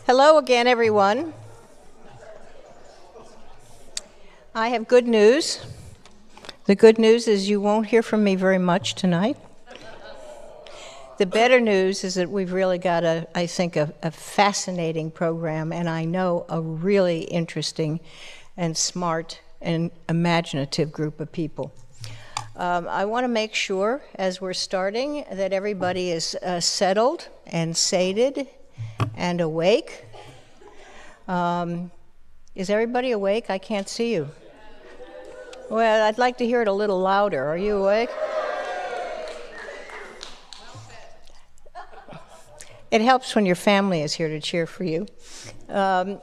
Hello again, everyone. I have good news. The good news is you won't hear from me very much tonight. The better news is that we've really got, I think, a fascinating program, and I know a really interesting and smart and imaginative group of people. I want to make sure, as we're starting, that everybody is settled and sated and awake. Is everybody awake? I can't see you. Well, I'd like to hear it a little louder. Are you awake? It helps when your family is here to cheer for you. I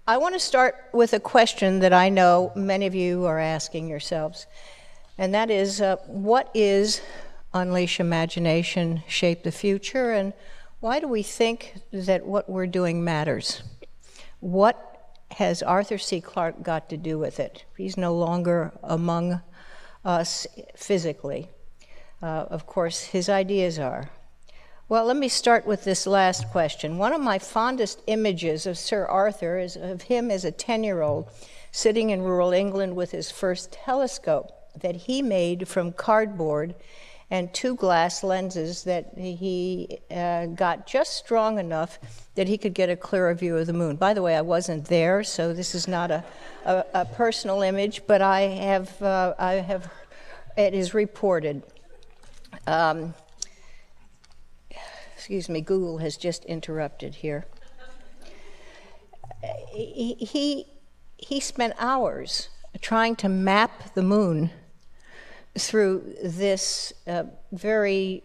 want to start with a question that I know many of you are asking yourselves, and that is, what is Unleash Imagination, Shape the Future, and why do we think that what we're doing matters? What has Arthur C. Clarke got to do with it? He's no longer among us physically. Of course, his ideas are. Well, let me start with this last question. One of my fondest images of Sir Arthur is of him as a 10-year-old sitting in rural England with his first telescope that he made from cardboard and 2 glass lenses that he got just strong enough that he could get a clearer view of the moon. By the way, I wasn't there, so this is not a personal image, but I have it is reported. Excuse me, Google has just interrupted here. He spent hours trying to map the moon through this very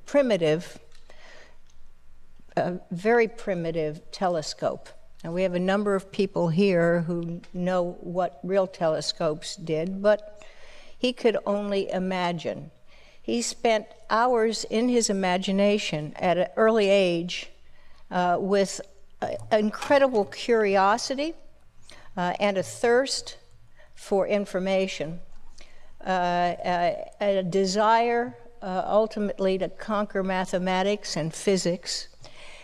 primitive telescope. And we have a number of people here who know what real telescopes did, but he could only imagine. He spent hours in his imagination at an early age with incredible curiosity and a thirst for information. A desire ultimately to conquer mathematics and physics.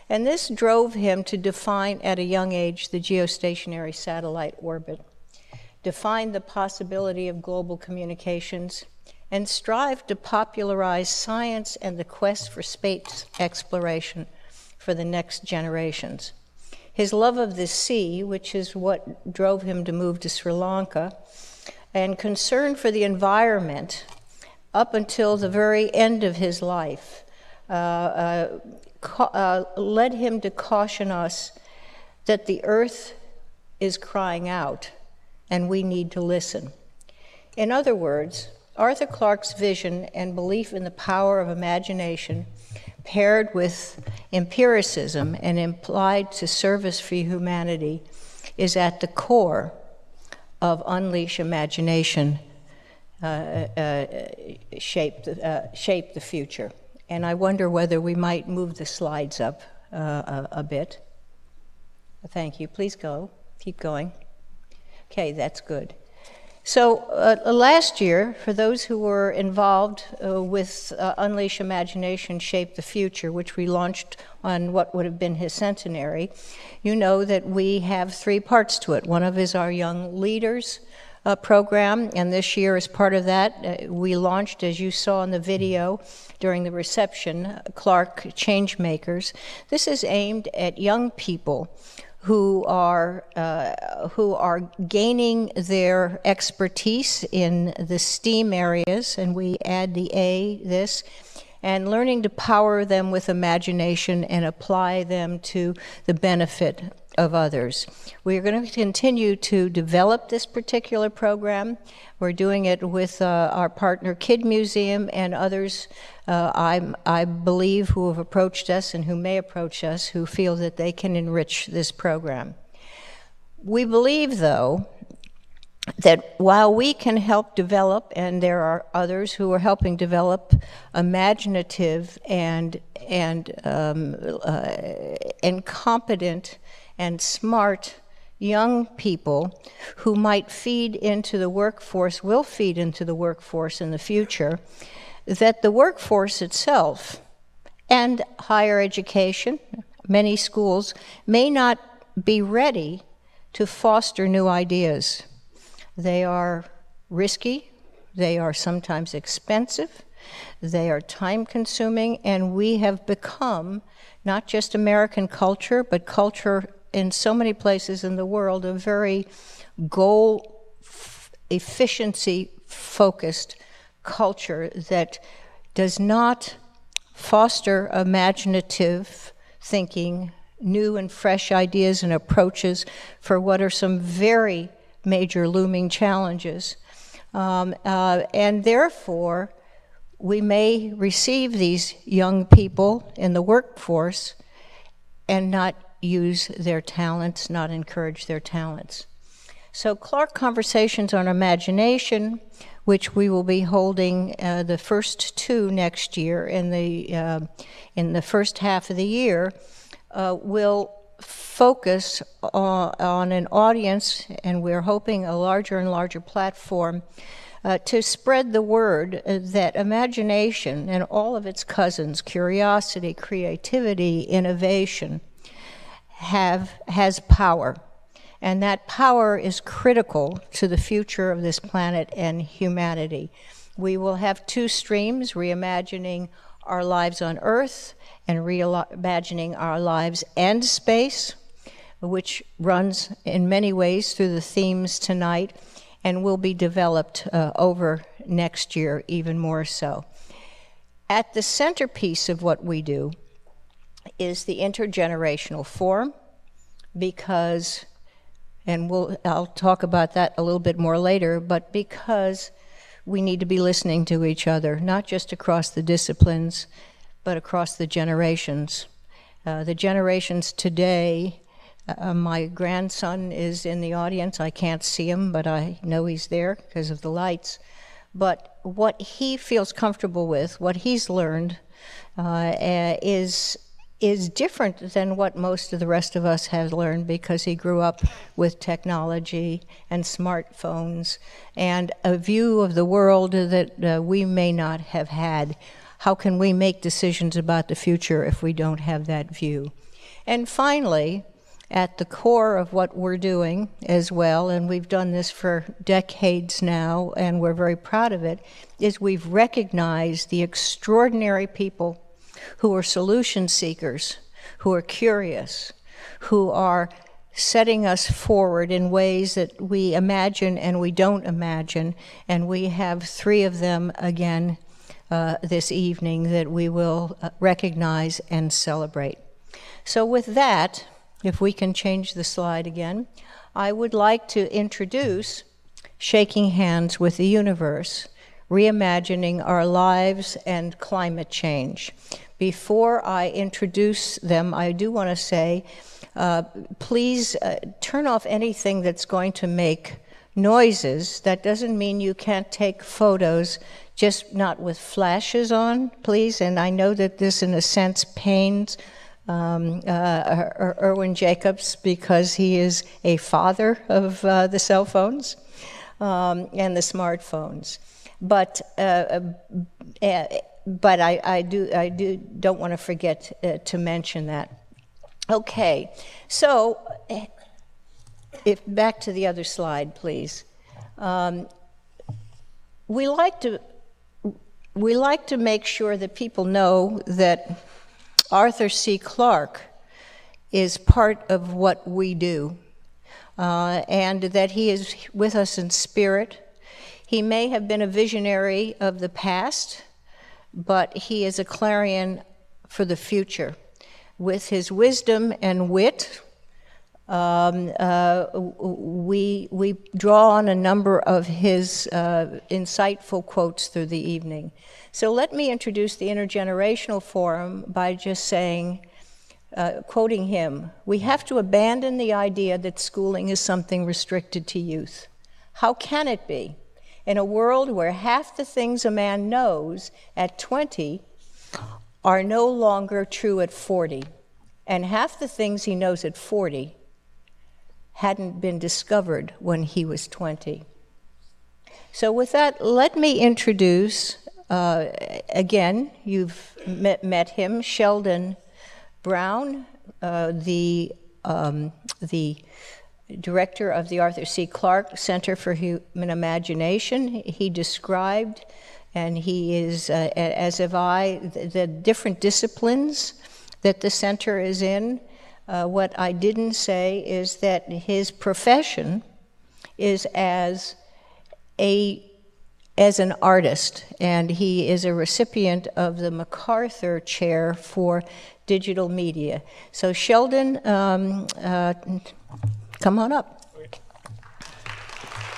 And this drove him to define at a young age the geostationary satellite orbit, define the possibility of global communications, and strive to popularize science and the quest for space exploration for the next generations. His love of the sea, which is what drove him to move to Sri Lanka, and concern for the environment up until the very end of his life led him to caution us that the earth is crying out and we need to listen. In other words, Arthur Clarke's vision and belief in the power of imagination paired with empiricism and implied to service for humanity is at the core of Unleash Imagination, Shape the Future. And I wonder whether we might move the slides up a bit. Thank you. Please go. Keep going. Okay, that's good. So last year, for those who were involved with Unleash Imagination, Shape the Future, which we launched on what would have been his centenary, you know that we have 3 parts to it. One of is our Young Leaders program, and this year, as part of that, we launched, as you saw in the video during the reception, Clarke Changemakers. This is aimed at young people who are gaining their expertise in the STEAM areas, and we add the this, and learning to power them with imagination and apply them to the benefit of others. We are going to continue to develop this particular program. We're doing it with our partner Kid Museum and others I believe who have approached us and who may approach us who feel that they can enrich this program. We believe, though, that while we can help develop, and there are others who are helping develop imaginative and competent and smart young people who might feed into the workforce, will feed into the workforce in the future, that the workforce itself and higher education, many schools may not be ready to foster new ideas. They are risky, they are sometimes expensive, they are time-consuming, and we have become not just American culture, but culture in so many places in the world, a very goal efficiency-focused culture that does not foster imaginative thinking, new and fresh ideas and approaches for what are some very major looming challenges. And therefore, we may receive these young people in the workforce and not use their talents, not encourage their talents. So Clarke Conversations on Imagination, which we will be holding the first two next year in the first half of the year, will focus on an audience, and we're hoping a larger and larger platform to spread the word that imagination and all of its cousins, curiosity, creativity, innovation, has power. And that power is critical to the future of this planet and humanity. We will have two streams, reimagining our lives on Earth and reimagining our lives and space, which runs in many ways through the themes tonight and will be developed over next year even more so. At the centerpiece of what we do is the intergenerational forum, because, and I'll talk about that a little bit more later, but because we need to be listening to each other, not just across the disciplines, but across the generations. The generations today, my grandson is in the audience. I can't see him, but I know he's there because of the lights. But what he feels comfortable with, what he's learned, is different than what most of the rest of us have learned, because he grew up with technology and smartphones and a view of the world that we may not have had. How can we make decisions about the future if we don't have that view? And finally, at the core of what we're doing as well, and we've done this for decades now, and we're very proud of it, is we've recognized the extraordinary people who are solution seekers, who are curious, who are setting us forward in ways that we imagine and we don't imagine, and we have three of them again this evening that we will recognize and celebrate. So with that, if we can change the slide again, I would like to introduce Shaking Hands with the Universe, Reimagining Our Lives and Climate Change. Before I introduce them, I do want to say, please turn off anything that's going to make noises. That doesn't mean you can't take photos, just not with flashes on, please. And I know that this, in a sense, pains Erwin Jacobs, because he is a father of the cell phones and the smartphones. But I don't want to forget to mention that. Okay, so if back to the other slide, please. We like to make sure that people know that Arthur C. Clarke is part of what we do, and that he is with us in spirit. He may have been a visionary of the past, but he is a clarion for the future. With his wisdom and wit, we draw on a number of his insightful quotes through the evening. So let me introduce the Intergenerational Forum by just saying, quoting him, "We have to abandon the idea that schooling is something restricted to youth. How can it be? In a world where half the things a man knows at 20 are no longer true at 40, and half the things he knows at 40 hadn't been discovered when he was 20. So with that, let me introduce, again, you've met him, Sheldon Brown, the director of the Arthur C. Clarke Center for Human Imagination. He described, and he is, as have I, the different disciplines that the center is in. What I didn't say is that his profession is as an artist, and he is a recipient of the MacArthur Chair for Digital Media. So Sheldon, come on up.